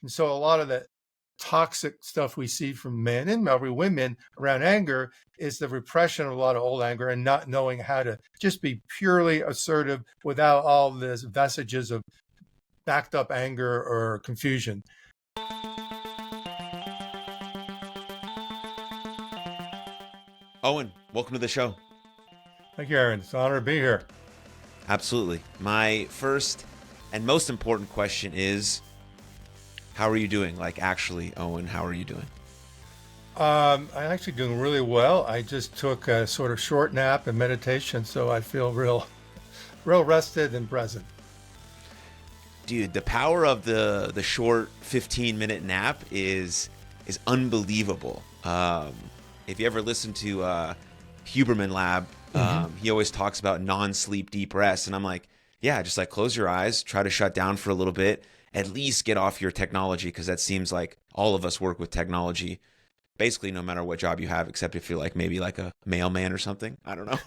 And so a lot of the toxic stuff we see from men and probably women around anger is the repression of a lot of old anger and not knowing how to just be purely assertive without all these vestiges of backed up anger or confusion. Owen, welcome to the show. Thank you, Aaron. It's an honor to be here. Absolutely. My first and most important question is, how are you doing? Like, actually, Owen, how are you doing? I'm actually doing really well. I just took a sort of short nap and meditation, so I feel real rested and present. Dude, the power of the short 15-minute nap is unbelievable. If you ever listen to Huberman Lab, he always talks about non-sleep deep rest, and I'm like, yeah, just like close your eyes, try to shut down for a little bit, at least get off your technology, because that seems like all of us work with technology basically no matter what job you have, except if you're like maybe like a mailman or something. I don't know.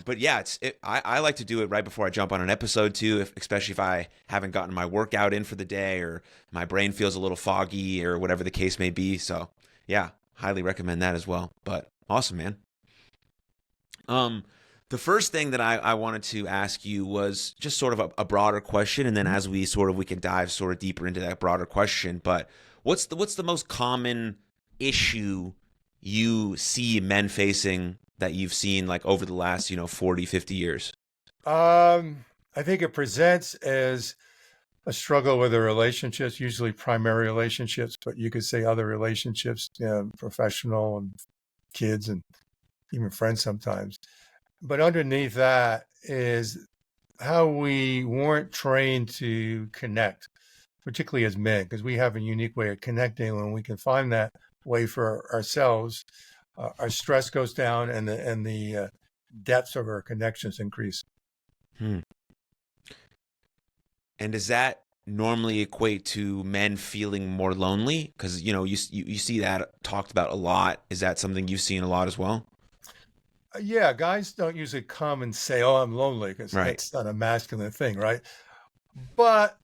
But yeah, I like to do it right before I jump on an episode too, especially if I haven't gotten my workout in for the day or my brain feels a little foggy or whatever the case may be. So yeah, highly recommend that as well. But awesome, man. The first thing that I wanted to ask you was just sort of a broader question, and then as we can dive sort of deeper into that broader question. But what's the most common issue you see men facing that you've seen like over the last 40, 50 years? I think it presents as a struggle with the relationships, usually primary relationships, but you could say other relationships, professional and kids and even friends sometimes. But underneath that is how we weren't trained to connect, particularly as men, because we have a unique way of connecting. When we can find that way for ourselves, our stress goes down and the depths of our connections increase. And does that normally equate to men feeling more lonely? Because you see that talked about a lot. Is that something you've seen a lot as well? Yeah, guys don't usually come and say, "Oh, I'm lonely," because Right. that's not a masculine thing, right? But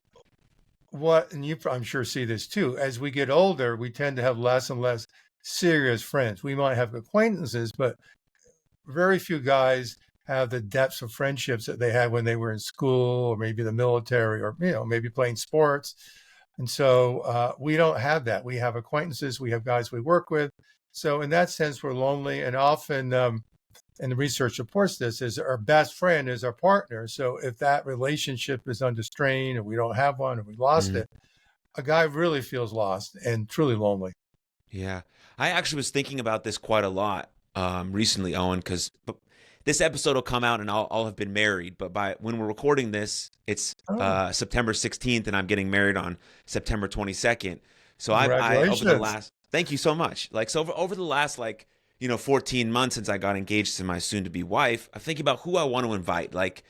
and I'm sure see this too, as we get older, we tend to have less and less serious friends. We might have acquaintances, but very few guys have the depths of friendships that they had when they were in school or maybe the military or, maybe playing sports. And so we don't have that. We have acquaintances, we have guys we work with. So in that sense, we're lonely. And often, and the research supports this, is our best friend is our partner. So if that relationship is under strain or we don't have one or we lost it, a guy really feels lost and truly lonely. Yeah. I actually was thinking about this quite a lot recently, Owen, because this episode will come out and I'll have been married. But when we're recording this, it's September 16th and I'm getting married on September 22nd. So I over the last, thank you so much. Like, so over the last 14 months since I got engaged to my soon-to-be wife, I'm thinking about who I want to invite. Like,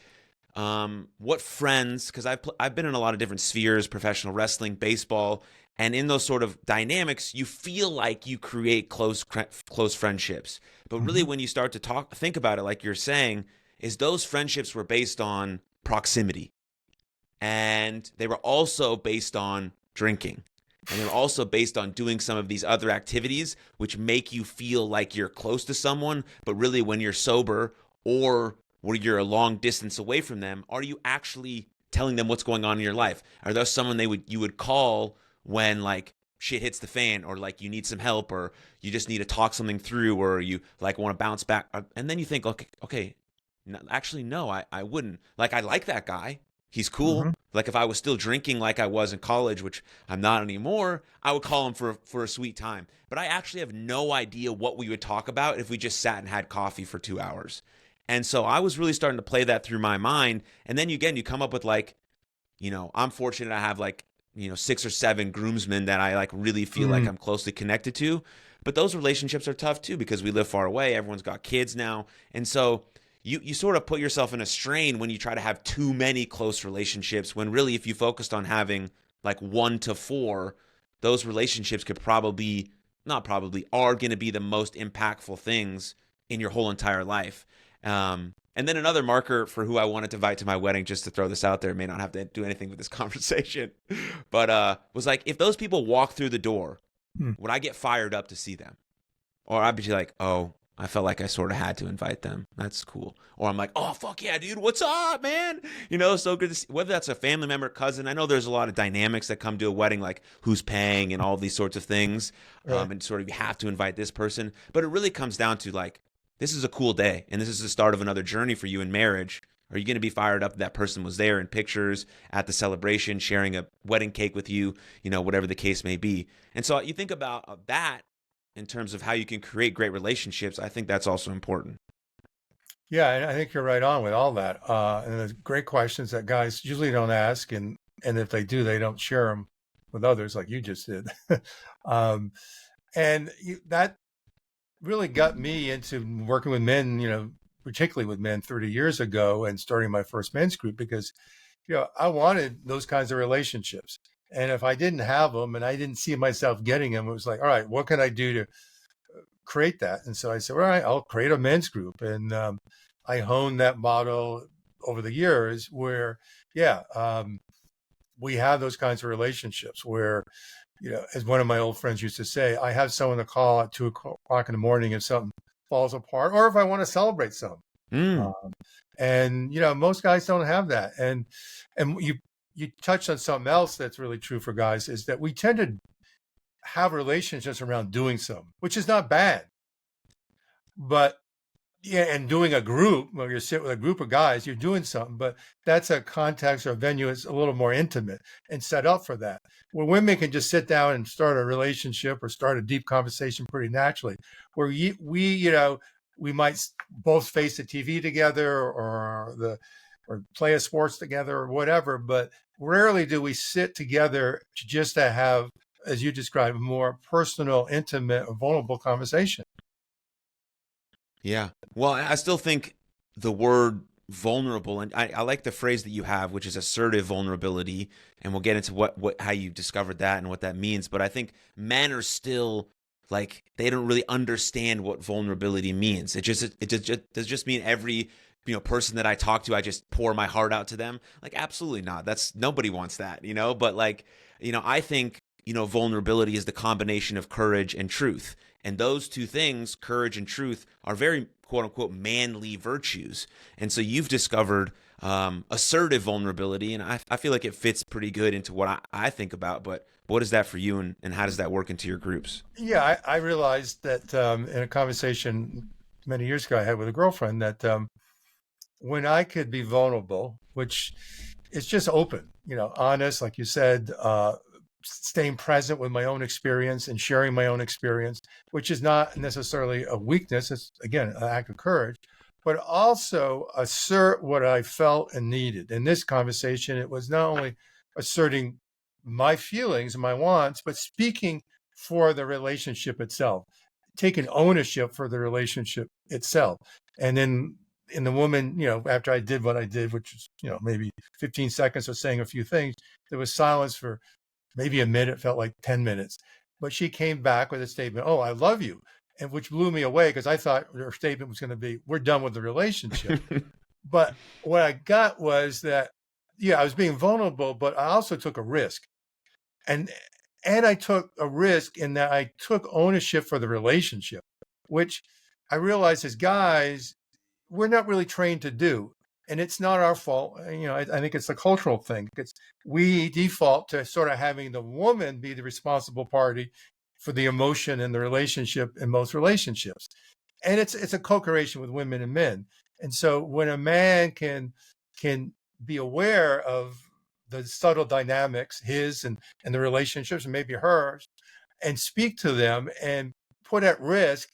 what friends, because I've been in a lot of different spheres, professional wrestling, baseball, and in those sort of dynamics, you feel like you create close friendships. But really, when you start to think about it, like you're saying, is those friendships were based on proximity. And they were also based on drinking. And they're also based on doing some of these other activities, which make you feel like you're close to someone. But really, when you're sober or where you're a long distance away from them, are you actually telling them what's going on in your life? Are those someone you would call when like shit hits the fan, or like you need some help, or you just need to talk something through, or you like want to bounce back? And then you think, okay, actually, no, I wouldn't. Like, I like that guy. He's cool. Like, if I was still drinking like I was in college, which I'm not anymore, I would call him for a sweet time. But I actually have no idea what we would talk about if we just sat and had coffee for 2 hours. And so I was really starting to play that through my mind. And then you come up with like, I'm fortunate I have like, 6 or 7 groomsmen that I like really feel like I'm closely connected to. But those relationships are tough too, because we live far away. Everyone's got kids now. And so you sort of put yourself in a strain when you try to have too many close relationships, when really if you focused on having like 1 to 4, those relationships could are going to be the most impactful things in your whole entire life. And then another marker for who I wanted to invite to my wedding, just to throw this out there, may not have to do anything with this conversation, but was like, if those people walk through the door, Hmm. would I get fired up to see them? Or I'd be like, oh, I felt like I sort of had to invite them. That's cool. Or I'm like, oh, fuck yeah, dude. What's up, man? So good to see. Whether that's a family member, cousin. I know there's a lot of dynamics that come to a wedding, like who's paying and all these sorts of things. Right. And sort of you have to invite this person. But it really comes down to like, this is a cool day. And this is the start of another journey for you in marriage. Are you going to be fired up that person was there in pictures at the celebration, sharing a wedding cake with you, whatever the case may be. And so you think about that in terms of how you can create great relationships. I think that's also important. Yeah, and I think you're right on with all that. And there's great questions that guys usually don't ask, and if they do, they don't share them with others, like you just did. um, that really got me into working with men, particularly with men 30 years ago, and starting my first men's group because, I wanted those kinds of relationships. And if I didn't have them and I didn't see myself getting them, it was like, all right, what can I do to create that? And so I said, all right, I'll create a men's group. And I honed that model over the years where, we have those kinds of relationships where, as one of my old friends used to say, I have someone to call at 2 o'clock in the morning if something falls apart or if I want to celebrate something. Mm. And most guys don't have that. And you touched on something else that's really true for guys is that we tend to have relationships around doing something, which is not bad. But and doing a group, when you're sitting with a group of guys, you're doing something, but that's a context or a venue that's a little more intimate and set up for that. Where women can just sit down and start a relationship or start a deep conversation pretty naturally. Where we might both face the TV together or play a sports together or whatever, but rarely do we sit together just to have, as you described, a more personal, intimate, or vulnerable conversation. Yeah. Well, I still think the word vulnerable, and I like the phrase that you have, which is assertive vulnerability, and we'll get into how you discovered that and what that means. But I think men are still like, they don't really understand what vulnerability means. It does just mean every person that I talk to, I just pour my heart out to them. Like, absolutely not. Nobody wants that, But like, I think vulnerability is the combination of courage and truth. And those two things, courage and truth, are very quote unquote manly virtues. And so you've discovered assertive vulnerability, and I feel like it fits pretty good into what I think about. But what is that for you, and how does that work into your groups? Yeah, I realized that in a conversation many years ago I had with a girlfriend that when I could be vulnerable, which is just open, honest, like you said, staying present with my own experience and sharing my own experience, which is not necessarily a weakness. It's, again, an act of courage, but also assert what I felt and needed. In this conversation, it was not only asserting my feelings and my wants, but speaking for the relationship itself, taking ownership for the relationship itself. And then in the woman, after I did what I did, which was, maybe 15 seconds of saying a few things, there was silence for maybe a minute, felt like 10 minutes. But she came back with a statement, oh, I love you. And which blew me away because I thought her statement was going to be, we're done with the relationship. But what I got was that, I was being vulnerable, but I also took a risk. And I took a risk in that I took ownership for the relationship, which I realized as guys, we're not really trained to do. And it's not our fault. I think it's a cultural thing. We default to sort of having the woman be the responsible party for the emotion and the relationship in most relationships. And it's a co-creation with women and men. And so when a man can be aware of the subtle dynamics, his and the relationships, and maybe hers, and speak to them and put at risk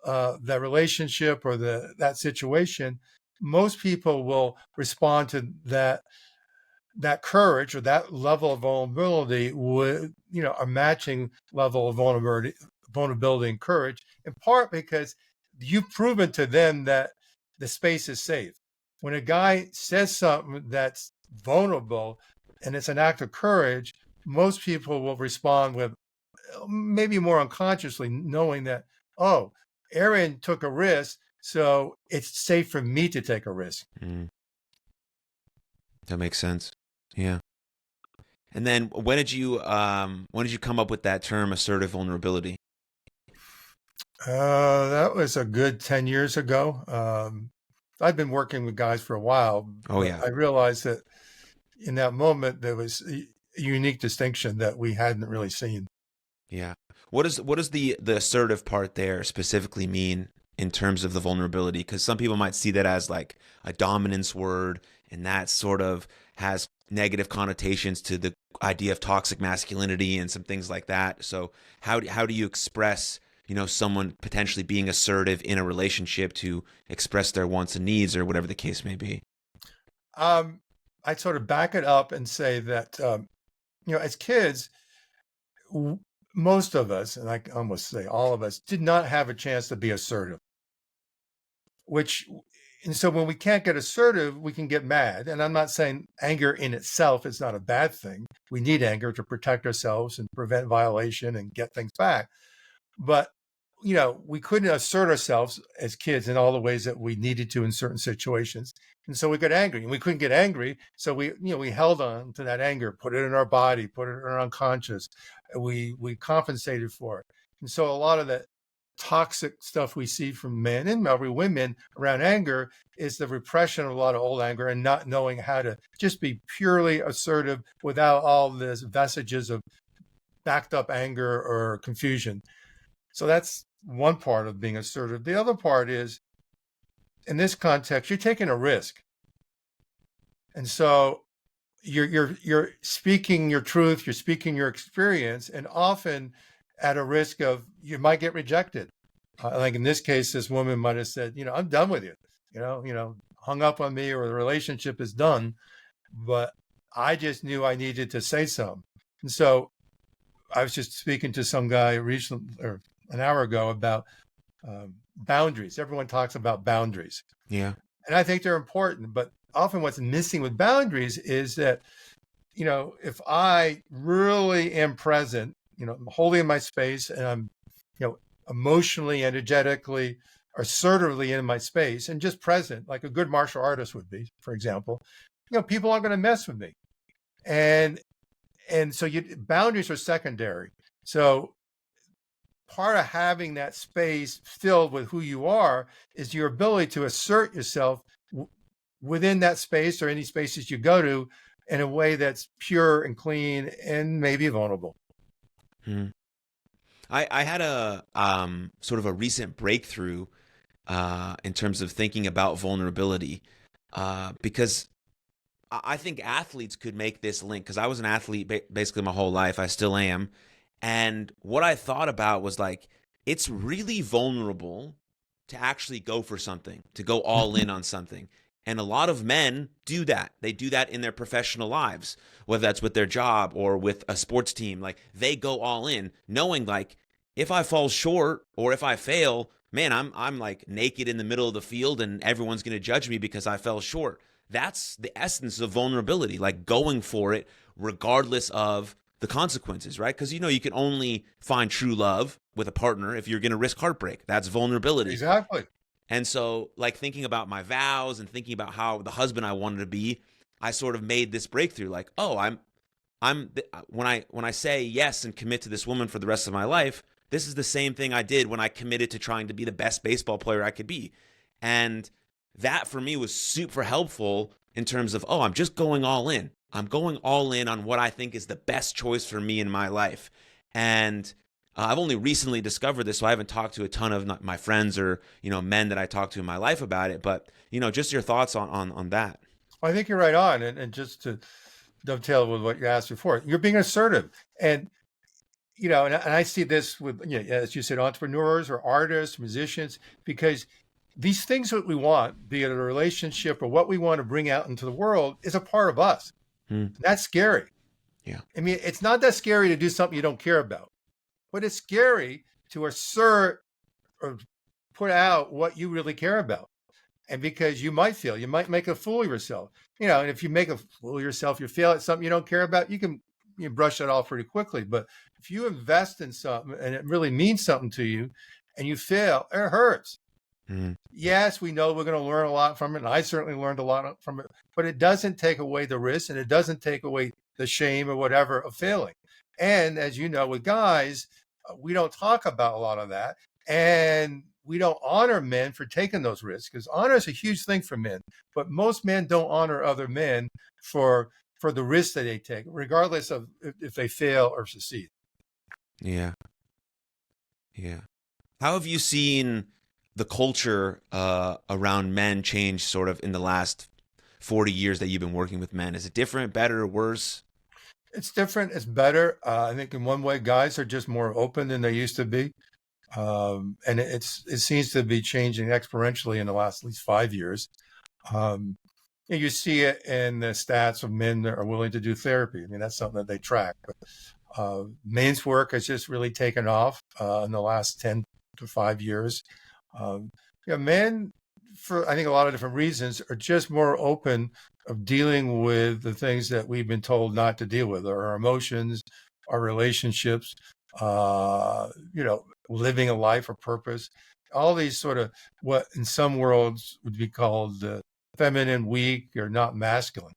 that relationship or that situation, most people will respond to that courage or that level of vulnerability with a matching level of vulnerability and courage, in part because you've proven to them that the space is safe. When a guy says something that's vulnerable and it's an act of courage, most people will respond with, maybe more unconsciously, knowing that, oh, Aaron took a risk So it's safe for me to take a risk. Mm, that makes sense. Yeah. And then when did you come up with that term assertive vulnerability? That was a good 10 years ago. I've been working with guys for a while, Oh but yeah. I realized that in that moment, there was a unique distinction that we hadn't really seen. Yeah. What does the assertive part there specifically mean in terms of the vulnerability? Because some people might see that as like a dominance word, and that sort of has negative connotations to the idea of toxic masculinity and some things like that. So how do you express, someone potentially being assertive in a relationship to express their wants and needs or whatever the case may be? Um, I'd sort of back it up and say that, as kids, w- most of us, and I can almost say all of us, did not have a chance to be assertive, which, and so when we can't get assertive, we can get mad. And I'm not saying anger in itself is not a bad thing. We need anger to protect ourselves and prevent violation and get things back. But we couldn't assert ourselves as kids in all the ways that we needed to in certain situations, and so we got angry, and we couldn't get angry, so we held on to that anger, put it in our body, put it in our unconscious. We compensated for it, and so a lot of the toxic stuff we see from men and probably women around anger is the repression of a lot of old anger and not knowing how to just be purely assertive without all this vestiges of backed up anger or confusion. So that's one part of being assertive. The other part is, in this context, you're taking a risk, and so you're speaking your truth, you're speaking your experience, and often at a risk of you might get rejected. Like in this case, this woman might have said, I'm done with you, hung up on me, or the relationship is done. But I just knew I needed to say something, and so I was just speaking to some guy recently, or an hour ago, about boundaries. Everyone talks about boundaries, Yeah. and I think they're important. But often, what's missing with boundaries is that if I really am present, I'm holding my space, and I'm emotionally, energetically, assertively in my space, and just present, like a good martial artist would be, for example. People aren't going to mess with me, and so boundaries are secondary. So part of having that space filled with who you are is your ability to assert yourself within that space or any spaces you go to in a way that's pure and clean and maybe vulnerable. Hmm. I had a sort of a recent breakthrough in terms of thinking about vulnerability because I think athletes could make this link because I was an athlete basically my whole life. I still am. And what I thought about was like, it's really vulnerable to actually go for something, to go all in on something. And a lot of men do that. They do that in their professional lives, whether that's with their job or with a sports team. Like they go all in, knowing like if I fall short or if I fail, man, I'm like naked in the middle of the field and everyone's going to judge me because I fell short. That's the essence of vulnerability, like going for it regardless of the consequences, right? Because you can only find true love with a partner if you're going to risk heartbreak. That's vulnerability. Exactly. And so, like thinking about my vows and thinking about how the husband I wanted to be, I sort of made this breakthrough. Like, oh, when I say yes and commit to this woman for the rest of my life, this is the same thing I did when I committed to trying to be the best baseball player I could be. And that for me was super helpful in terms of, oh, I'm just going all in. I'm going all in on what I think is the best choice for me in my life. And I've only recently discovered this, so I haven't talked to a ton of my friends or men that I talk to in my life about it. But just your thoughts on that. I think you're right on. And just to dovetail with what you asked before, you're being assertive. And, and I see this with, as you said, entrepreneurs or artists, musicians, because these things that we want, be it a relationship or what we want to bring out into the world, is a part of us. Hmm. That's scary. Yeah. I mean, it's not that scary to do something you don't care about, but it's scary to assert or put out what you really care about. And because you might make a fool of yourself, and if you make a fool of yourself, you fail at something you don't care about, you brush that off pretty quickly. But if you invest in something and it really means something to you and you fail, it hurts. Mm. Yes, we know we're going to learn a lot from it, and I certainly learned a lot from it, but it doesn't take away the risk, and it doesn't take away the shame or whatever of failing. And as you know, with guys, we don't talk about a lot of that, and we don't honor men for taking those risks, because honor is a huge thing for men, but most men don't honor other men for the risks that they take, regardless of if they fail or succeed. Yeah. Yeah. How have you seen the culture around men change sort of in the last 40 years that you've been working with men? Is it different, better, worse? It's different. It's better. I think in one way, guys are just more open than they used to be. And it seems to be changing exponentially in the last at least 5 years. Um, and you see it in the stats of men that are willing to do therapy. I mean, that's something that they track. But men's work has just really taken off in the last 10 to 5 years. Men, for I think a lot of different reasons, are just more open of dealing with the things that we've been told not to deal with, our emotions, our relationships, living a life of purpose. All these sort of what in some worlds would be called feminine, weak, or not masculine.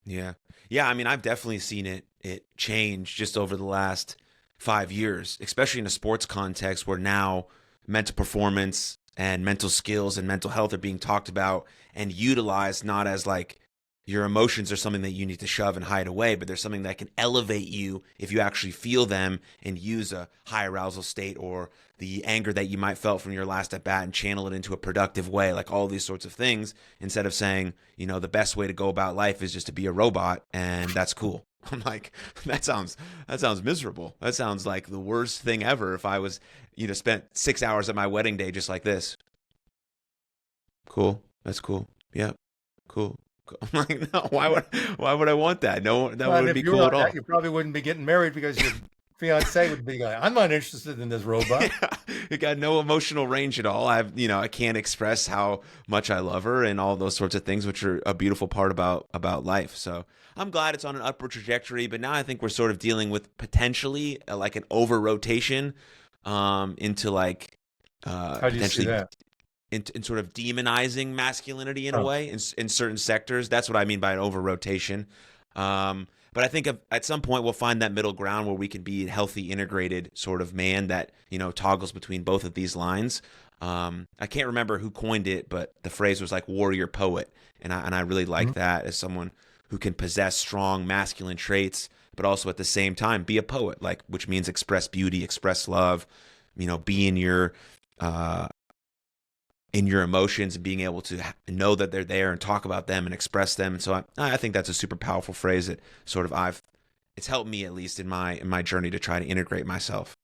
Yeah. Yeah, I mean, I've definitely seen it change just over the last 5 years, especially in a sports context where now mental performance and mental skills and mental health are being talked about and utilized not as like your emotions are something that you need to shove and hide away, but there's something that can elevate you if you actually feel them and use a high arousal state or the anger that you might felt from your last at bat and channel it into a productive way, like all these sorts of things, instead of saying, the best way to go about life is just to be a robot and that's cool. I'm like, that sounds miserable. That sounds like the worst thing ever if I was, spent 6 hours at my wedding day just like this. Cool. That's cool. Yep. Cool. I'm like, no, why would I want that? No, that Well, and wouldn't if be you were cool at like all. that, you probably wouldn't be getting married because your fiance would be like, "I'm not interested in this robot." Yeah, it got no emotional range at all. I can't express how much I love her and all those sorts of things, which are a beautiful part about life. So I'm glad it's on an upward trajectory, but now I think we're sort of dealing with potentially like an over rotation into like How do you see potentially that? in sort of demonizing masculinity in a Oh, way in certain sectors. That's what I mean by an over rotation. But I think at some point we'll find that middle ground where we can be a healthy, integrated sort of man that toggles between both of these lines. I can't remember who coined it, but the phrase was like warrior poet, and I really like mhm. that as someone who can possess strong masculine traits, but also at the same time be a poet, like which means express beauty, express love, be uh, in your emotions and being able to know that they're there and talk about them and express them. And so I think that's a super powerful phrase that sort of it's helped me at least in my journey to try to integrate myself.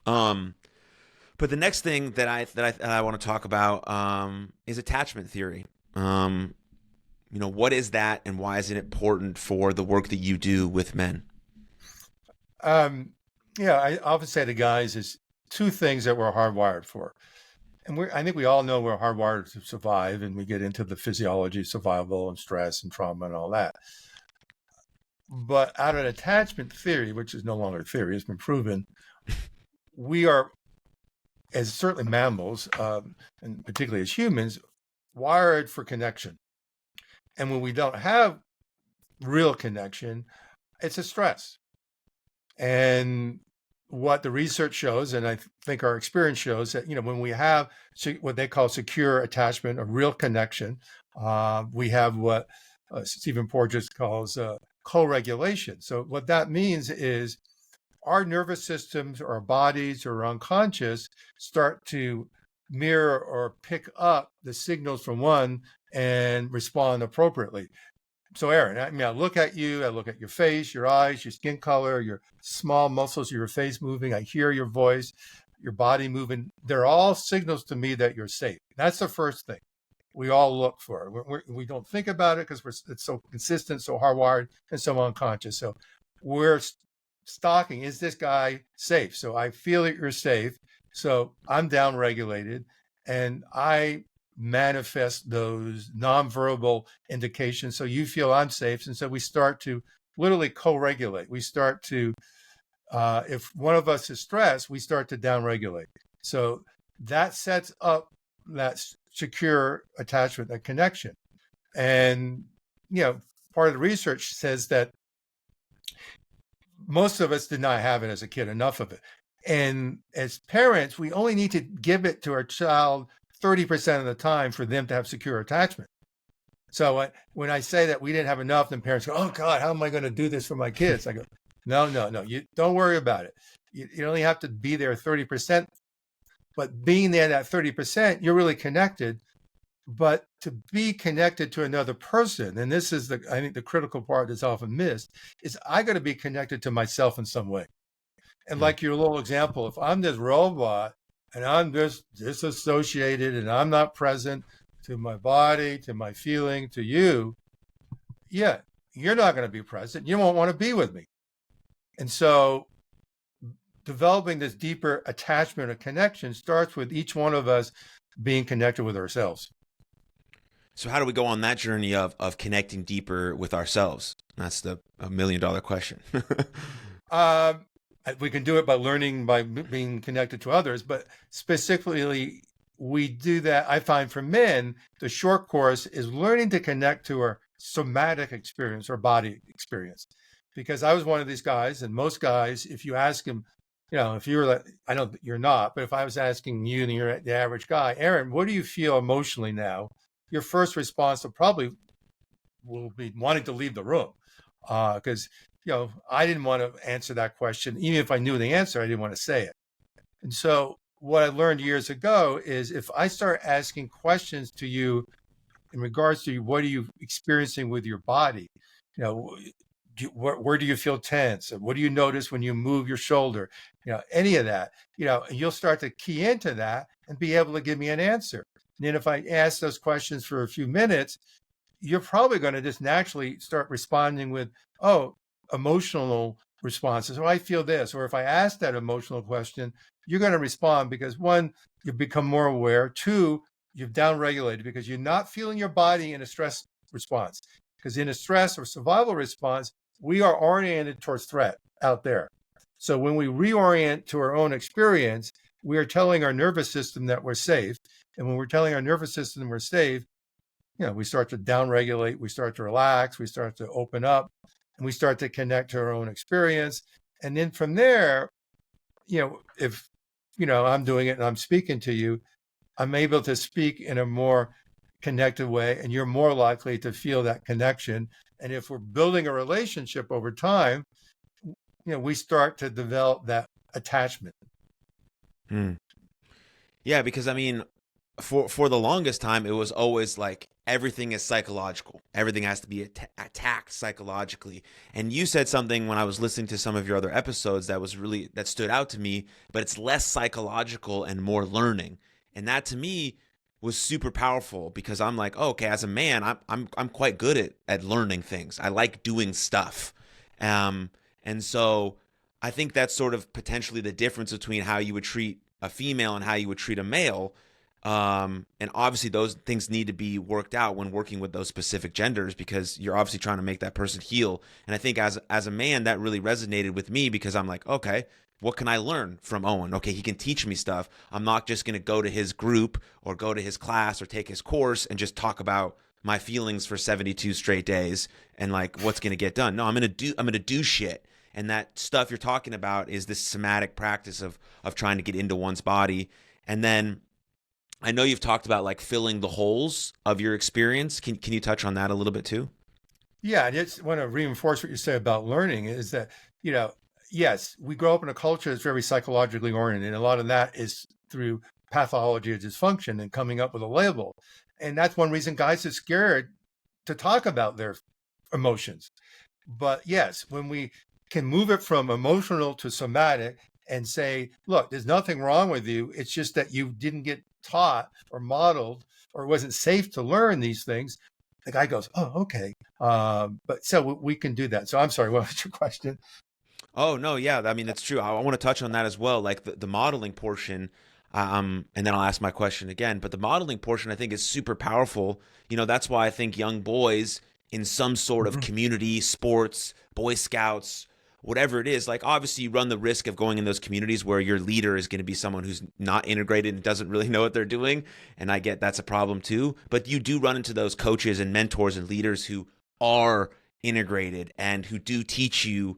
um, but the next thing that I want to talk about is attachment theory. What is that and why is it important for the work that you do with men? Um, yeah, I often say to guys is two things that we're hardwired for. And I think we all know we're hardwired to survive, and we get into the physiology of survival and stress and trauma and all that. But out of attachment theory, which is no longer a theory, it's been proven, we are, as certainly mammals, and particularly as humans, wired for connection. And when we don't have real connection, it's a stress. And what the research shows, and I think our experience shows that, when we have what they call secure attachment, a real connection, we have what Stephen Porges calls co-regulation. So what that means is our nervous systems, our bodies, or unconscious start to mirror or pick up the signals from one and respond appropriately. So, Aaron, I look at you, I look at your face, your eyes, your skin color, your small muscles of your face moving. I hear your voice, your body moving. They're all signals to me that you're safe. That's the first thing we all look for. We don't think about it because it's so consistent, so hardwired, and so unconscious. So we're stalking. Is this guy safe? So I feel that you're safe. So I'm down regulated, and I manifest those nonverbal indications. So you feel I'm safe. And so we start to literally co regulate. We start to If one of us is stressed, we start to downregulate. So that sets up that secure attachment, that connection. And, part of the research says that most of us did not have it as a kid, enough of it. And as parents, we only need to give it to our child 30% of the time for them to have secure attachment. So when I say that we didn't have enough, then parents go, "Oh God, how am I going to do this for my kids?" I go, "No, you don't worry about it. You only have to be there 30%, but being there that 30%, you're really connected. But to be connected to another person, and this is I think the critical part that's often missed, is I got to be connected to myself in some way. And like your little example, if I'm this robot and I'm just disassociated and I'm not present to my body, to my feeling, to you, yeah, you're not going to be present. You won't want to be with me. And so developing this deeper attachment or connection starts with each one of us being connected with ourselves. So how do we go on that journey of connecting deeper with ourselves? That's the $1 million question. We can do it by learning, by being connected to others, but specifically, we do that. I find for men, the short course is learning to connect to our somatic experience or body experience. Because I was one of these guys, and most guys, if you ask him, if you were like, I know you're not, but if I was asking you and you're the average guy, Aaron, what do you feel emotionally now? Your first response will be wanting to leave the room, because I didn't want to answer that question. Even if I knew the answer, I didn't want to say it. And so what I learned years ago is if I start asking questions to you in regards to what are you experiencing with your body, where do you feel tense? What do you notice when you move your shoulder? Any of that, you'll start to key into that and be able to give me an answer. And then if I ask those questions for a few minutes, you're probably going to just naturally start responding with, emotional responses. I feel this. Or if I ask that emotional question, you're going to respond because one, you've become more aware. Two, you've downregulated because you're not feeling your body in a stress response. Because in a stress or survival response, we are oriented towards threat out there. So when we reorient to our own experience, we are telling our nervous system that we're safe. And when we're telling our nervous system we're safe, we start to downregulate, we start to relax, we start to open up, and we start to connect to our own experience. And then from there, if, I'm doing it and I'm speaking to you, I'm able to speak in a more connected way, and you're more likely to feel that connection. And if we're building a relationship over time, we start to develop that attachment. Yeah, because for the longest time, it was always like everything is psychological. Everything has to be attacked psychologically. And you said something when I was listening to some of your other episodes that stood out to me, but it's less psychological and more learning. And that to me was super powerful because I'm like, okay, as a man, I'm quite good at learning things. I like doing stuff. And so I think that's sort of potentially the difference between how you would treat a female and how you would treat a male. And obviously those things need to be worked out when working with those specific genders because you're obviously trying to make that person heal. And I think as a man, that really resonated with me because I'm like, okay, what can I learn from Owen? Okay, he can teach me stuff. I'm not just going to go to his group or go to his class or take his course and just talk about my feelings for 72 straight days and like what's going to get done. No, I'm going to do shit. And that stuff you're talking about is this somatic practice of trying to get into one's body. And then I know you've talked about like filling the holes of your experience. Can you touch on that a little bit too? Yeah, I just want to reinforce what you say about learning is that, yes, we grow up in a culture that's very psychologically oriented. And a lot of that is through pathology of dysfunction and coming up with a label. And that's one reason guys are scared to talk about their emotions. But yes, when we can move it from emotional to somatic and say, look, there's nothing wrong with you. It's just that you didn't get taught or modeled or it wasn't safe to learn these things. The guy goes, oh, okay. But so we can do that. So I'm sorry, what was your question? Oh, no, yeah. I mean, it's true. I want to touch on that as well, like the modeling portion. And then I'll ask my question again. But the modeling portion, I think, is super powerful. That's why I think young boys in some sort of community, sports, Boy Scouts, whatever it is, like obviously you run the risk of going in those communities where your leader is going to be someone who's not integrated and doesn't really know what they're doing. And I get that's a problem too. But you do run into those coaches and mentors and leaders who are integrated and who do teach you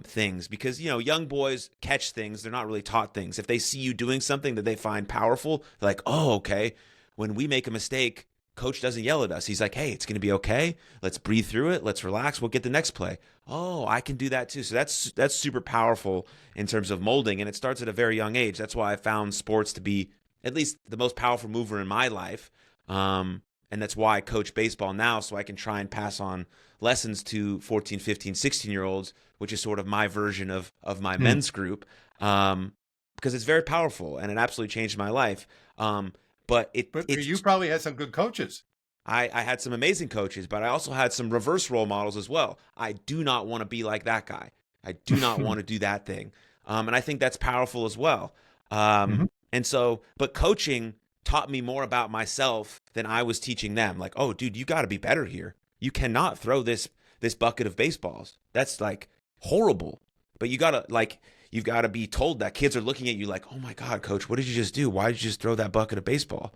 things, because young boys catch things, they're not really taught things. If they see you doing something that they find powerful, they're like, oh, okay, when we make a mistake, coach doesn't yell at us. He's like, hey, it's going to be okay, let's breathe through it, let's relax, we'll get the next play. Oh, I can do that too. So that's super powerful in terms of molding, and it starts at a very young age. That's why I found sports to be at least the most powerful mover in my life. And that's why I coach baseball now, so I can try and pass on lessons to 14, 15, 16-year-olds, which is sort of my version of my men's group, because it's very powerful and it absolutely changed my life. But you probably had some good coaches. I had some amazing coaches, but I also had some reverse role models as well. I do not want to be like that guy. I do not want to do that thing. And I think that's powerful as well. And so, but coaching taught me more about myself than I was teaching them. Like, oh, dude, you got to be better here. You cannot throw this bucket of baseballs. That's like horrible. But you've got to be told that. Kids are looking at you like, oh my God, coach, what did you just do? Why did you just throw that bucket of baseball?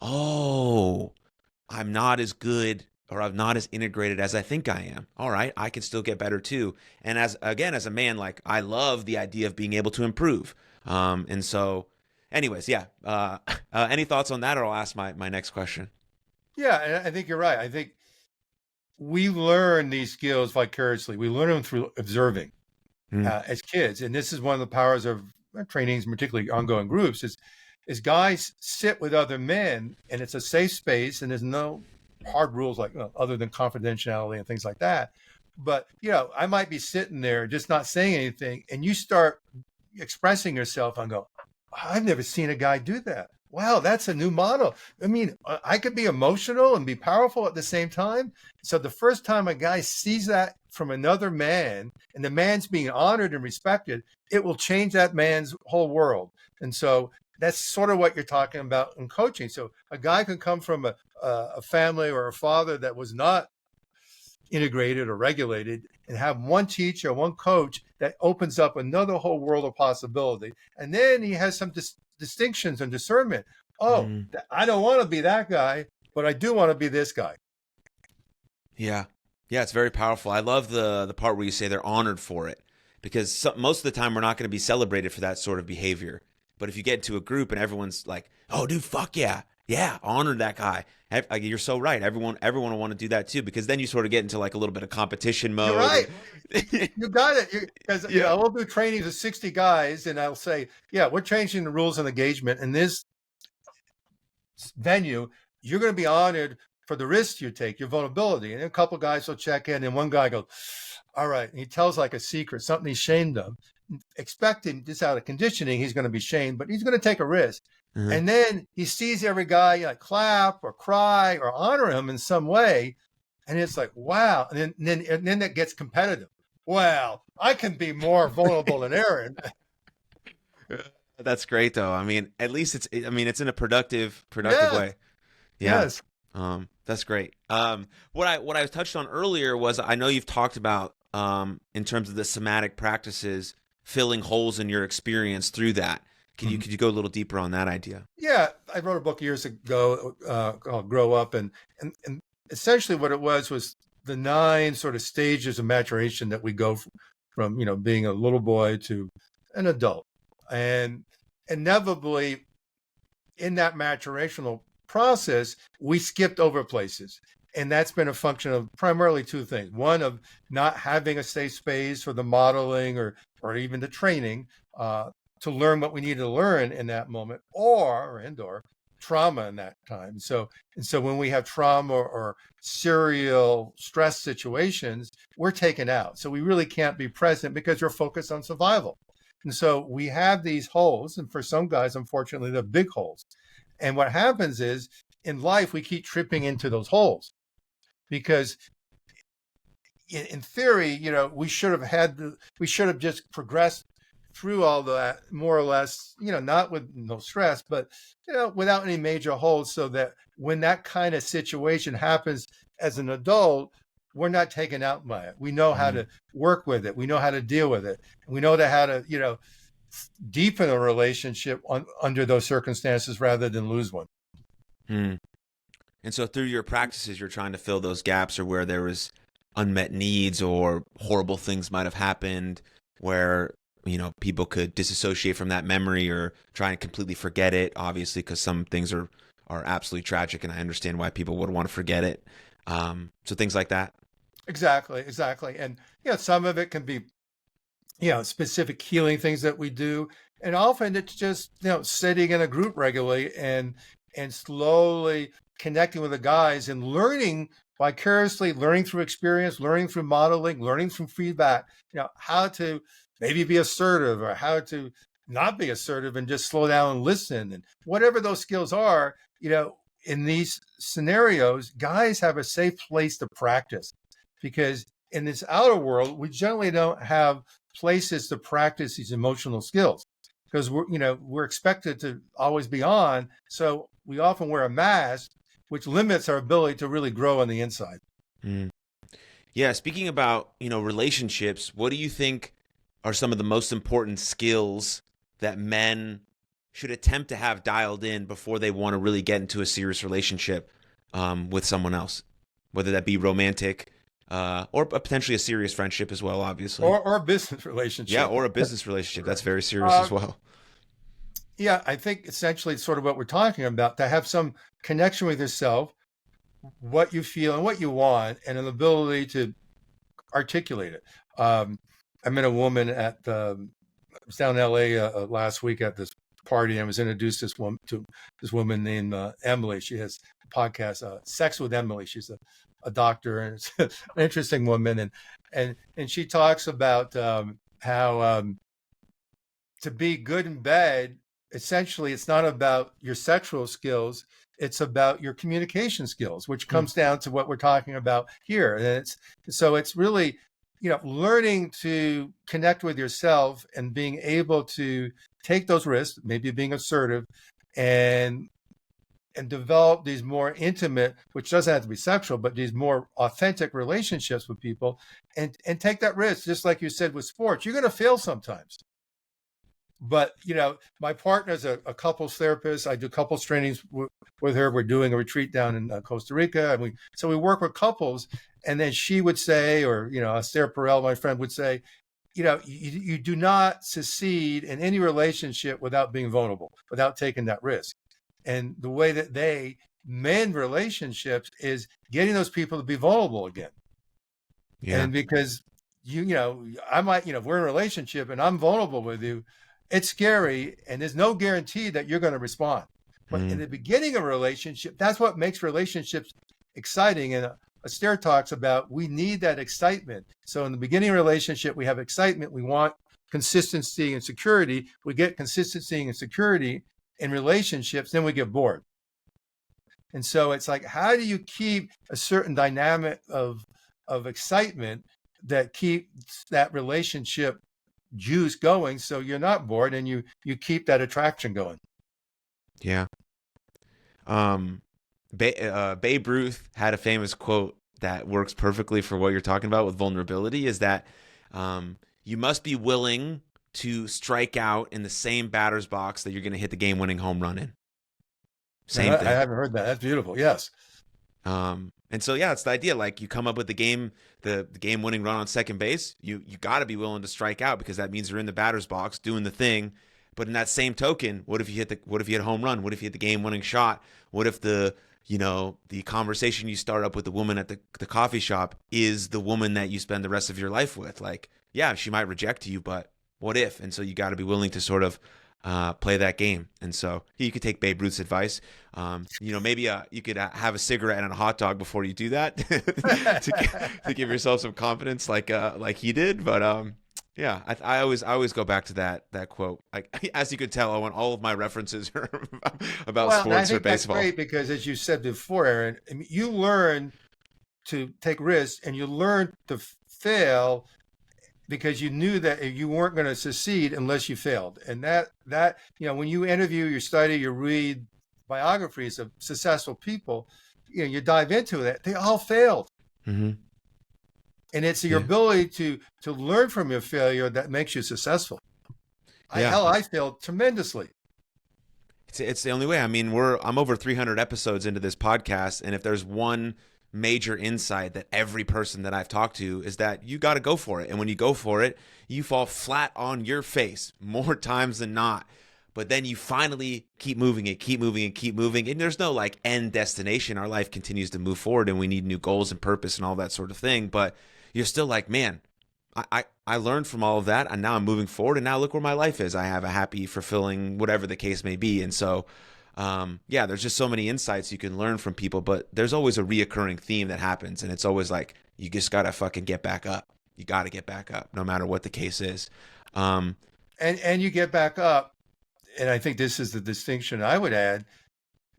Oh, I'm not as good, or I'm not as integrated as I think I am. All right, I can still get better too. And as a man, like, I love the idea of being able to improve. And so anyways, yeah. Any thoughts on that, or I'll ask my next question? Yeah, I think you're right. I think we learn these skills vicariously. We learn them through observing as kids. And this is one of the powers of trainings, particularly ongoing groups, is guys sit with other men, and it's a safe space, and there's no hard rules like other than confidentiality and things like that. But, I might be sitting there just not saying anything, and you start expressing yourself and go, I've never seen a guy do that. Wow, that's a new model. I mean, I could be emotional and be powerful at the same time. So the first time a guy sees that from another man, and the man's being honored and respected, it will change that man's whole world. And so that's sort of what you're talking about in coaching. So a guy can come from a family or a father that was not integrated or regulated, and have one teacher, one coach that opens up another whole world of possibility. And then he has some distinctions and discernment. Oh, I don't want to be that guy, but I do want to be this guy. Yeah. Yeah, it's very powerful. I love the part where you say they're honored for it, because most of the time we're not going to be celebrated for that sort of behavior. But if you get into a group and everyone's like, oh, dude, fuck yeah. Yeah, honor that guy. You're so right. Everyone will want to do that too, because then you sort of get into like a little bit of competition mode. You're right. You got it. Because we'll do trainings of 60 guys, and I'll say, we're changing the rules of engagement in this venue. You're going to be honored for the risks you take, your vulnerability. And a couple of guys will check in, and one guy goes, all right. And he tells like a secret, something he's shamed of, expecting just out of conditioning, he's going to be shamed, but he's going to take a risk. And then he sees every guy clap or cry or honor him in some way. And it's like, wow. And then it gets competitive. Well, I can be more vulnerable than Aaron. That's great though. I mean, at least it's in a productive way. Yeah. Yes. That's great. What I touched on earlier was, I know you've talked about, in terms of the somatic practices, filling holes in your experience through that. Could you go a little deeper on that idea? Yeah, I wrote a book years ago called Grow Up, and essentially what it was the 9 sort of stages of maturation that we go from being a little boy to an adult. And inevitably in that maturational process, we skipped over places. And that's been a function of primarily 2 things. One, of not having a safe space for the modeling or even the training to learn what we needed to learn in that moment, or trauma in that time. So when we have trauma or serial stress situations, we're taken out. So we really can't be present because we're focused on survival. And so we have these holes, and for some guys, unfortunately, they're big holes. And what happens is, in life, we keep tripping into those holes, because in theory, we should have just progressed through all that more or less, not with no stress, but without any major holes, so that when that kind of situation happens as an adult, we're not taken out by it. We know how Mm, to work with it. We know how to deal with it. We know how to, deepen a relationship under those circumstances rather than lose one. mm. And so through your practices, you're trying to fill those gaps or where there was unmet needs or horrible things might have happened where, people could disassociate from that memory or try and completely forget it, obviously, because some things are absolutely tragic and I understand why people would want to forget it. So things like that. Exactly, exactly. And some of it can be specific healing things that we do, and often it's just sitting in a group regularly and slowly connecting with the guys and learning vicariously, learning through experience, learning through modeling, learning from feedback, how to maybe be assertive or how to not be assertive and just slow down and listen, and whatever those skills are, in these scenarios, guys have a safe place to practice, because in this outer world we generally don't have places to practice these emotional skills, because we're expected to always be on, so we often wear a mask, which limits our ability to really grow on the inside. Mm. Yeah. Speaking about, relationships, what do you think are some of the most important skills that men should attempt to have dialed in before they want to really get into a serious relationship with someone else, whether that be romantic or potentially a serious friendship as well, obviously. Or a business Yeah, relationship. or a business relationship. Right. That's very serious as well. Yeah, I think essentially it's sort of what we're talking about, to have some connection with yourself, what you feel and what you want, and an ability to articulate it. I met a woman I was down in LA last week at this party, and I was introduced to this woman named Emily. She has a podcast, Sex with Emily. She's a doctor, and it's an interesting woman. And she talks about how to be good in bed, essentially, it's not about your sexual skills. It's about your communication skills, which Mm. comes down to what we're talking about here. And it's really, learning to connect with yourself and being able to take those risks, maybe being assertive, and develop these more intimate, which doesn't have to be sexual, but these more authentic relationships with people, and take that risk. Just like you said with sports, you're going to fail sometimes. But my partner's a couples therapist. I do couples trainings with her. We're doing a retreat down in Costa Rica, and we work with couples. And then she would say, or Sarah Perel, my friend, would say, you do not succeed in any relationship without being vulnerable, without taking that risk. And the way that they mend relationships is getting those people to be vulnerable again. Yeah. And because I might, if we're in a relationship and I'm vulnerable with you, it's scary, and there's no guarantee that you're going to respond. But in Mm. the beginning of a relationship, that's what makes relationships exciting. And Astaire talks about we need that excitement. So in the beginning of a relationship, we have excitement. We want consistency and security. We get consistency and security in relationships, then we get bored. And so it's like, how do you keep a certain dynamic of excitement that keeps that relationship juice going, so you're not bored, and you keep that attraction going? Yeah. Babe Ruth had a famous quote that works perfectly for what you're talking about with vulnerability, is that you must be willing to strike out in the same batter's box that you're going to hit the game-winning home run in. Same I thing. haven't heard that. That's beautiful. Yes. And so, yeah, it's the idea. Like, you come up with the game-winning run on second base. You got to be willing to strike out, because that means you're in the batter's box doing the thing. But in that same token, what if you hit a home run? What if you hit the game-winning shot? What if the conversation you start up with the woman at the coffee shop is the woman that you spend the rest of your life with? Like, yeah, she might reject you, but what if? And so you got to be willing to sort of play that game. And so you could take Babe Ruth's advice. Maybe you could have a cigarette and a hot dog before you do that to give yourself some confidence, like he did. But yeah, I always go back to that quote. Like, as you could tell, all of my references are about Well, and I sports or think that's baseball. great, because as you said before, Aaron, I mean, you learn to take risks, and you learn to fail, because you knew that you weren't going to succeed unless you failed. And that when you interview, you study, you read biographies of successful people, you dive into that, they all failed. Mm-hmm. And it's your Yeah. ability to learn from your failure that makes you successful. Yeah. I failed tremendously. It's the only way. I mean, I'm over 300 episodes into this podcast, and if there's one major insight that every person that I've talked to is that you got to go for it. And when you go for it, you fall flat on your face more times than not. But then you finally keep moving it, keep moving and keep moving. And there's no like end destination. Our life continues to move forward and we need new goals and purpose and all that sort of thing. But you're still like, man, I learned from all of that and now I'm moving forward and now look where my life is. I have a happy, fulfilling, whatever the case may be. And so, yeah, there's just so many insights you can learn from people, but there's always a reoccurring theme that happens. And it's always like, you just got to fucking get back up. You got to get back up no matter what the case is. And you get back up. And I think this is the distinction I would add,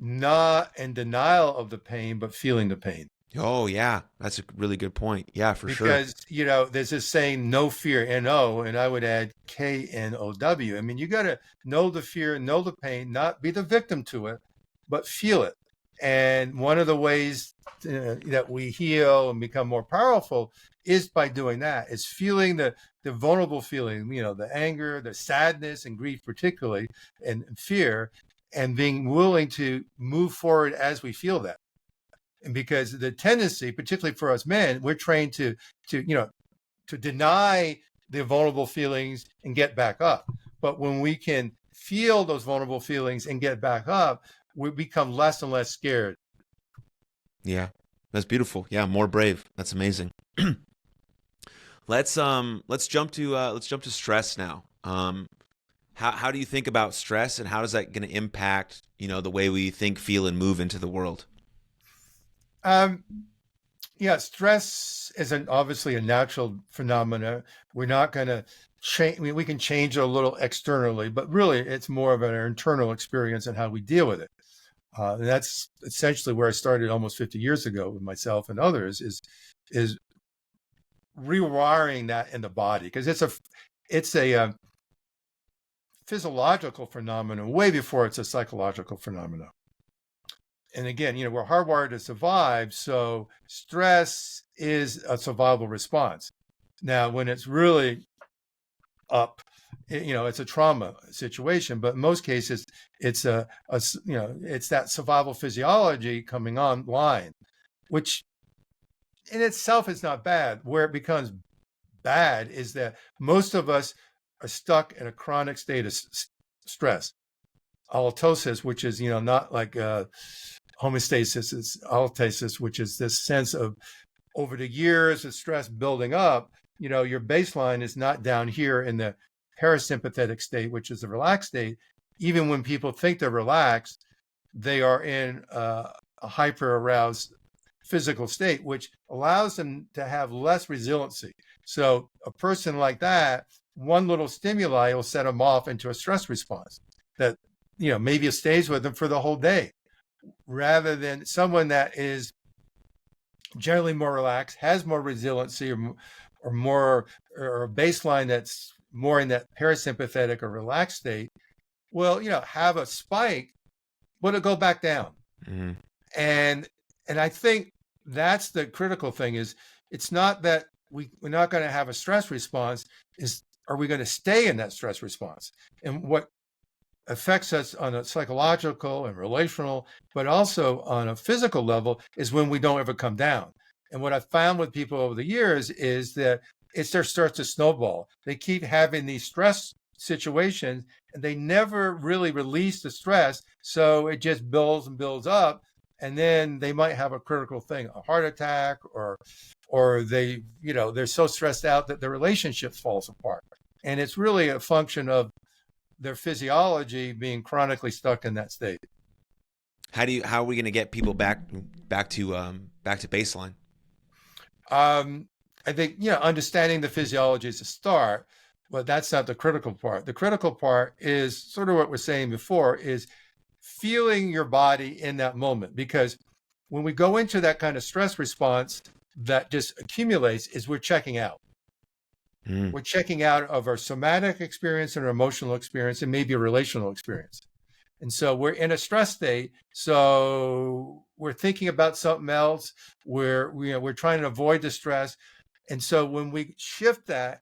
not in denial of the pain, but feeling the pain. Oh, yeah. That's a really good point. Yeah, for sure. Because, there's this saying, no fear, N-O, and I would add K-N-O-W. I mean, you got to know the fear, know the pain, not be the victim to it, but feel it. And one of the ways that we heal and become more powerful is by doing that, is feeling the vulnerable feeling, the anger, the sadness and grief particularly, and fear, and being willing to move forward as we feel that. And because the tendency, particularly for us men, we're trained to deny the vulnerable feelings and get back up. But when we can feel those vulnerable feelings and get back up, we become less and less scared. Yeah, that's beautiful. Yeah, more brave. That's amazing. Let's jump to stress now. How do you think about stress, and how is that going to impact the way we think, feel, and move into the world? Yeah, stress is obviously a natural phenomena. We're not going to change. I mean, we can change it a little externally, but really it's more of an internal experience and how we deal with it. And that's essentially where I started almost 50 years ago with myself and others, is rewiring that in the body, because it's a physiological phenomenon way before it's a psychological phenomenon. And again, we're hardwired to survive, so stress is a survival response. Now, when it's really up, it's a trauma situation, but in most cases, it's it's that survival physiology coming online, which in itself is not bad. Where it becomes bad is that most of us are stuck in a chronic state of stress, halitosis, which is not like homeostasis, it's allostasis, which is this sense of over the years of stress building up, your baseline is not down here in the parasympathetic state, which is the relaxed state. Even when people think they're relaxed, they are in a hyper aroused physical state, which allows them to have less resiliency. So a person like that, one little stimuli will set them off into a stress response that, maybe it stays with them for the whole day, rather than someone that is generally more relaxed, has more resiliency, or more, or a baseline that's more in that parasympathetic or relaxed state, will have a spike, but it'll go back down. Mm-hmm. And I think that's the critical thing, is it's not that we're not going to have a stress response, is are we going to stay in that stress response? And what affects us on a psychological and relational, but also on a physical level, is when we don't ever come down. And what I've found with people over the years is that it starts to snowball. They keep having these stress situations and they never really release the stress. So it just builds and builds up. And then they might have a critical thing, a heart attack, or they, they're so stressed out that their relationship falls apart. And it's really a function of their physiology being chronically stuck in that state. How are we going to get people back to baseline? I think, understanding the physiology is a start, but that's not the critical part. The critical part is sort of what we're saying before, is feeling your body in that moment. Because when we go into that kind of stress response that just accumulates, is we're checking out. We're checking out of our somatic experience and our emotional experience and maybe a relational experience. And so we're in a stress state. So we're thinking about something else. We're trying to avoid the stress. And so when we shift that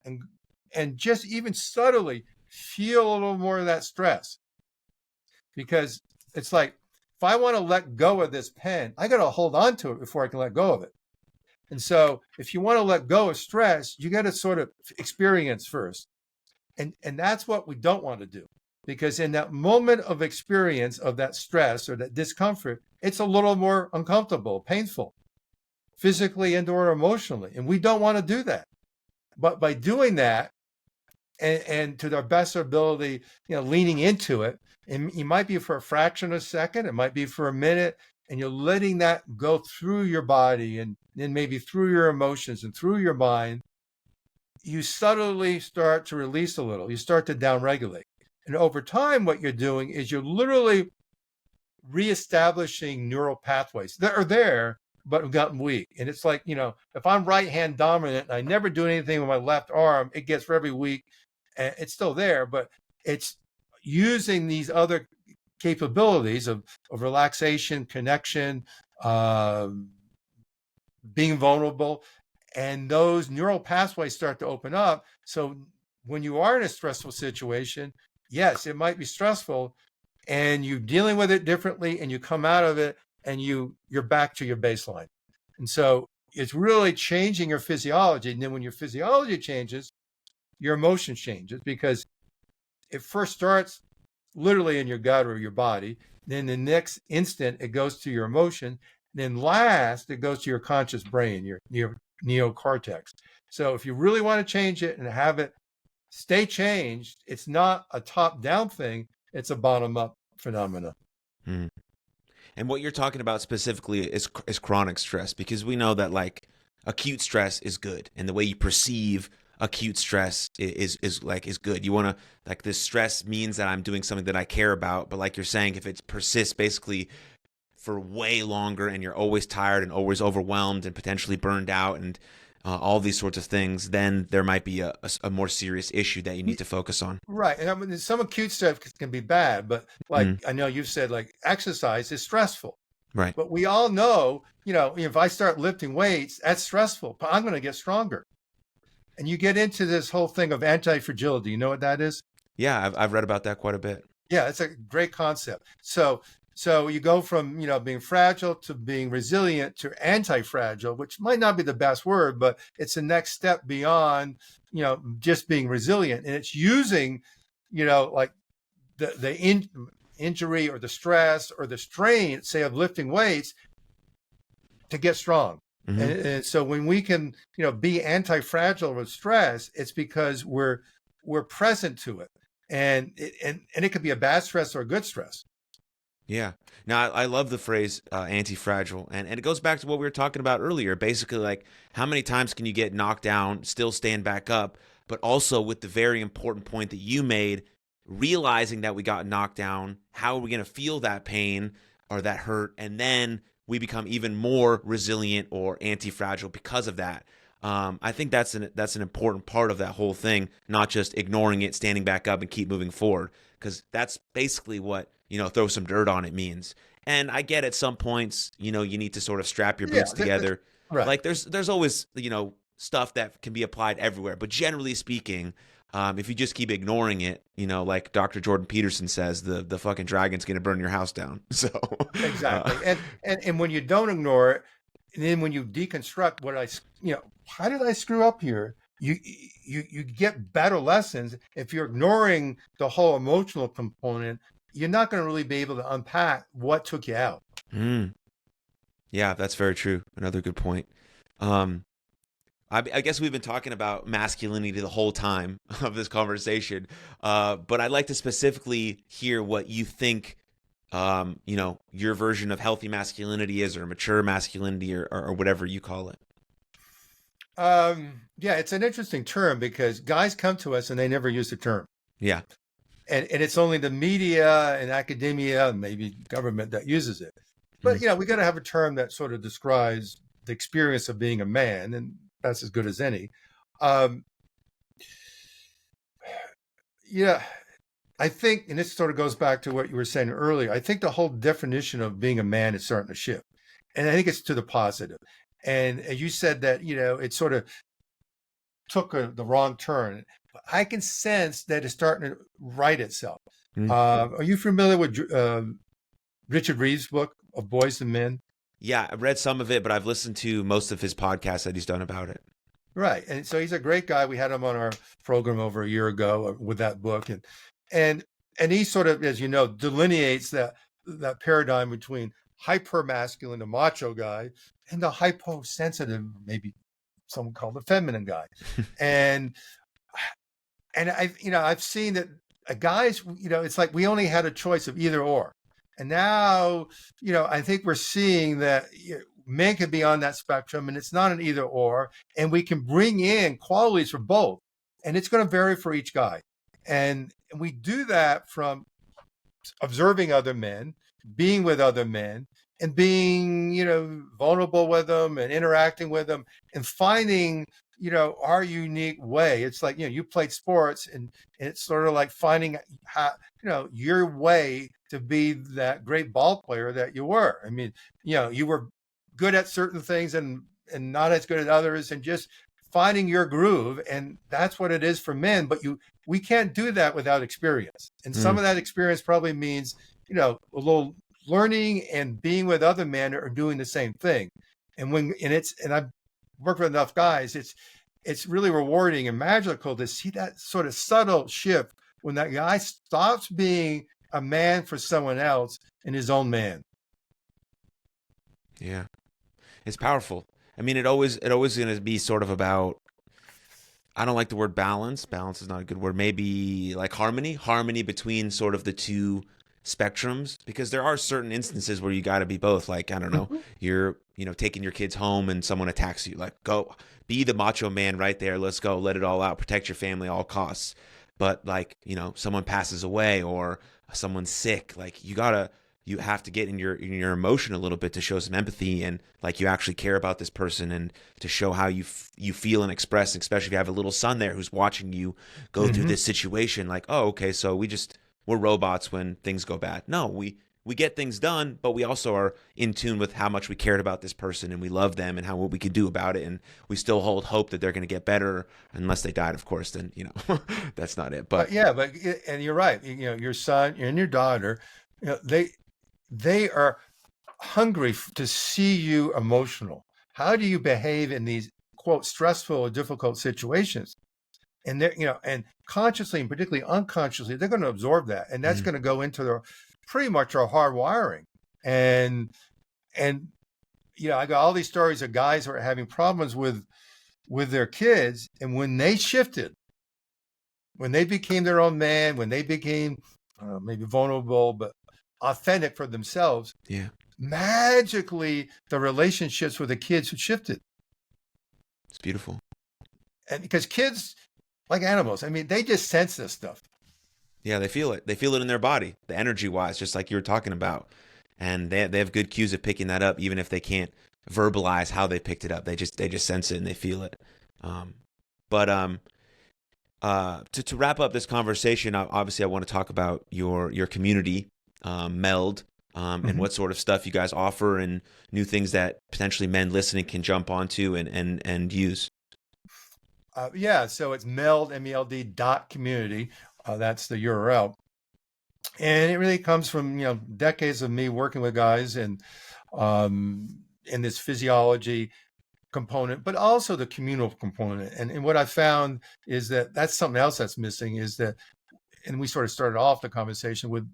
and just even subtly feel a little more of that stress, because it's like, if I want to let go of this pen, I got to hold on to it before I can let go of it. And so if you want to let go of stress, you got to sort of experience first. And that's what we don't want to do. Because in that moment of experience of that stress or that discomfort, it's a little more uncomfortable, painful, physically and or emotionally. And we don't want to do that. But by doing that, and to their best ability, leaning into it, and it might be for a fraction of a second, it might be for a minute, and you're letting that go through your body and then maybe through your emotions and through your mind, you subtly start to release a little. You start to downregulate. And over time, what you're doing is you're literally reestablishing neural pathways that are there, but have gotten weak. And it's like, if I'm right hand dominant and I never do anything with my left arm, it gets very weak. And it's still there, but it's using these other capabilities of relaxation, connection, being vulnerable, and those neural pathways start to open up. So when you are in a stressful situation, yes, it might be stressful, and you're dealing with it differently, and you come out of it, and you're back to your baseline. And so it's really changing your physiology. And then when your physiology changes, your emotion changes, because it first starts literally in your gut or your body. Then the next instant, it goes to your emotion. Then last, it goes to your conscious brain, your neocortex. So if you really want to change it and have it stay changed, it's not a top-down thing, it's a bottom-up phenomena. Mm. And what you're talking about specifically is chronic stress, because we know that like acute stress is good, and the way you perceive acute stress is good. You want to, like, this stress means that I'm doing something that I care about, but like you're saying, if it persists basically for way longer and you're always tired and always overwhelmed and potentially burned out and all these sorts of things, then there might be a more serious issue that you need to focus on. Right. And I mean, some acute stuff can be bad, but like I know you've said, like, exercise is stressful. Right. But we all know, if I start lifting weights, that's stressful, but I'm going to get stronger. And you get into this whole thing of anti-fragility. You know what that is? Yeah, I've read about that quite a bit. Yeah, it's a great concept. So you go from, being fragile to being resilient to anti-fragile, which might not be the best word, but it's the next step beyond, just being resilient. And it's using, like the injury or the stress or the strain, say, of lifting weights to get strong. Mm-hmm. And so when we can, be anti-fragile with stress, it's because we're present to it. And it could be a bad stress or a good stress. Yeah. Now, I love the phrase anti-fragile, and it goes back to what we were talking about earlier. Basically, like, how many times can you get knocked down, still stand back up, but also with the very important point that you made, realizing that we got knocked down, how are we going to feel that pain or that hurt, and then we become even more resilient or anti-fragile because of that. I think that's an important part of that whole thing, not just ignoring it, standing back up, and keep moving forward, because that's basically what, throw some dirt on it means. And I get at some points, you need to sort of strap your boots together. Right. Like there's always, stuff that can be applied everywhere. But generally speaking, if you just keep ignoring it, like Dr. Jordan Peterson says, the fucking dragon's going to burn your house down. So exactly. And when you don't ignore it, and then when you deconstruct how did I screw up here? You get better lessons. If you're ignoring the whole emotional component, you're not going to really be able to unpack what took you out. Yeah, that's very true. Another good point. I guess we've been talking about masculinity the whole time of this conversation, but I'd like to specifically hear what you think, your version of healthy masculinity is, or mature masculinity, or whatever you call it. Yeah, it's an interesting term, because guys come to us and they never use the term. Yeah. And it's only the media and academia and maybe government that uses it. But, we got to have a term that sort of describes the experience of being a man, and that's as good as any. Yeah, I think, and this sort of goes back to what you were saying earlier, I think the whole definition of being a man is starting to shift. And I think it's to the positive. And as you said that, it's sort of took the wrong turn. I can sense that it's starting to right itself. Mm. Are you familiar with Richard Reeves' book of Boys and Men? Yeah, I've read some of it, but I've listened to most of his podcasts that he's done about it. Right. And so he's a great guy. We had him on our program over a year ago with that book. And and he sort of, as you know, delineates that paradigm between hyper masculine, the macho guy, and the hyposensitive, maybe someone called the feminine guy. And I've seen that guys, it's like we only had a choice of either or. And now, I think we're seeing that men can be on that spectrum, and it's not an either or, and we can bring in qualities for both, and it's going to vary for each guy. And we do that from observing other men, being with other men, and being, vulnerable with them and interacting with them and finding, our unique way. It's like, you played sports, and it's sort of like finding how, your way to be that great ball player that you were. I mean, you were good at certain things and not as good at others, and just finding your groove. And that's what it is for men. But we can't do that without experience. And some of that experience probably means, a little learning and being with other men are doing the same thing. And I've worked with enough guys, it's really rewarding and magical to see that sort of subtle shift when that guy stops being a man for someone else and his own man. Yeah, it's powerful. I mean, it always going to be sort of about. I don't like the word balance. Balance is not a good word. Maybe like harmony between sort of the two spectrums, because there are certain instances where you got to be both. Like, I don't know, you're taking your kids home and someone attacks you. Like, go be the macho man right there. Let's go, let it all out, protect your family at all costs. But like, someone passes away or someone's sick, like you have to get in your emotion a little bit to show some empathy, and like you actually care about this person, and to show how you feel and express, especially if you have a little son there who's watching you go through this situation. Like, oh, okay, so we're robots when things go bad. No, we get things done, but we also are in tune with how much we cared about this person and we love them and what we could do about it, and we still hold hope that they're going to get better, unless they died, of course. Then that's not it. But and you're right. Your son and your daughter, they are hungry to see you emotional. How do you behave in these quote stressful or difficult situations? And they're and consciously and particularly unconsciously, they're going to absorb that, and that's going to go into their pretty much our hardwiring. And I got all these stories of guys who are having problems with their kids, and when they shifted, when they became their own man, when they became maybe vulnerable but authentic for themselves, magically the relationships with the kids shifted. It's beautiful. And because kids, like animals, I mean, they just sense this stuff. Yeah, they feel it. They feel it in their body, the energy wise, just like you were talking about. And they have good cues of picking that up, even if they can't verbalize how they picked it up. They just sense it and they feel it. To wrap up this conversation, obviously I want to talk about your community, Meld, and what sort of stuff you guys offer and new things that potentially men listening can jump onto and use. So it's Meld, MELD.community. That's the URL. And it really comes from, decades of me working with guys and in this physiology component, but also the communal component. And what I found is that that's something else that's missing, is that, and we sort of started off the conversation with,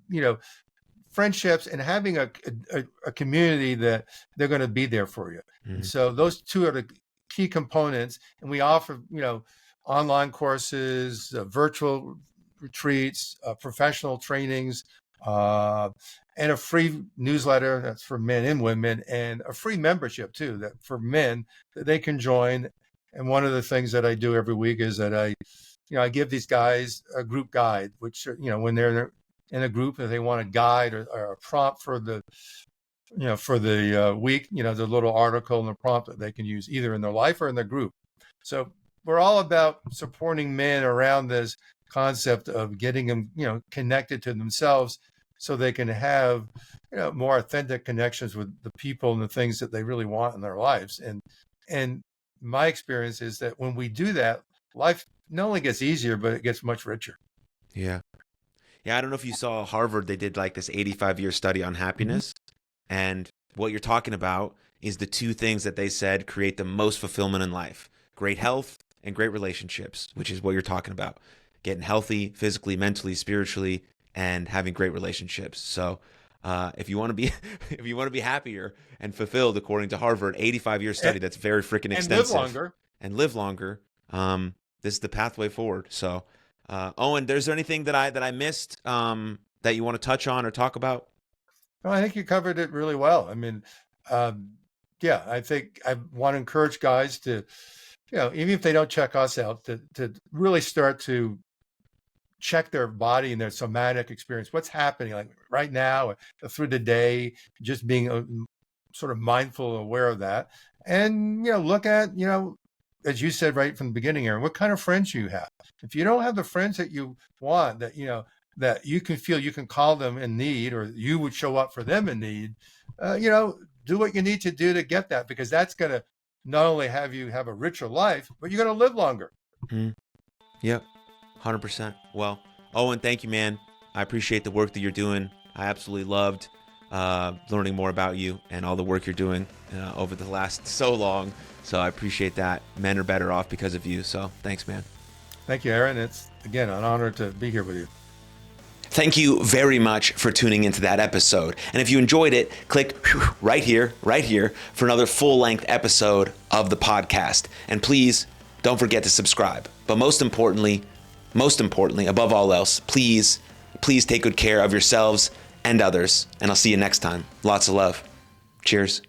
friendships and having a community that they're going to be there for you. And so those two are the key components. And we offer, online courses, virtual retreats, professional trainings, and a free newsletter that's for men and women, and a free membership too, that for men that they can join. And one of the things that I do every week is that I give these guys a group guide, which, when they're in a group, if they want a guide or a prompt for the week, the little article and the prompt that they can use either in their life or in their group. So we're all about supporting men around this concept of getting them, connected to themselves, so they can have, more authentic connections with the people and the things that they really want in their lives. And my experience is that when we do that, life not only gets easier, but it gets much richer. Yeah. Yeah. I don't know if you saw Harvard, they did like this 85-year study on happiness. And what you're talking about is the two things that they said create the most fulfillment in life: great health and great relationships, which is what you're talking about. Getting healthy physically, mentally, spiritually, and having great relationships. So if you want to be if you want to be happier and fulfilled, according to Harvard, 85-year study, that's very freaking extensive. And live longer. This is the pathway forward. So Owen, is there anything that I missed that you want to touch on or talk about? No, I think you covered it really well. I mean, yeah, I think I want to encourage guys to, even if they don't check us out, to really start to check their body and their somatic experience. What's happening like right now through the day, just being sort of mindful and aware of that. And, look at, as you said right from the beginning, Aaron, what kind of friends you have. If you don't have the friends that you want, that, that you can feel you can call them in need, or you would show up for them in need, do what you need to do to get that, because that's going to not only have you have a richer life, but you're going to live longer. Mm-hmm. Yep. 100%. Well, Owen, thank you, man. I appreciate the work that you're doing. I absolutely loved learning more about you and all the work you're doing over the last so long. So I appreciate that. Men are better off because of you. So thanks, man. Thank you, Aaron. It's, again, an honor to be here with you. Thank you very much for tuning into that episode. And if you enjoyed it, click right here for another full-length episode of the podcast. And please don't forget to subscribe. But most importantly, above all else, please take good care of yourselves and others. And I'll see you next time. Lots of love. Cheers.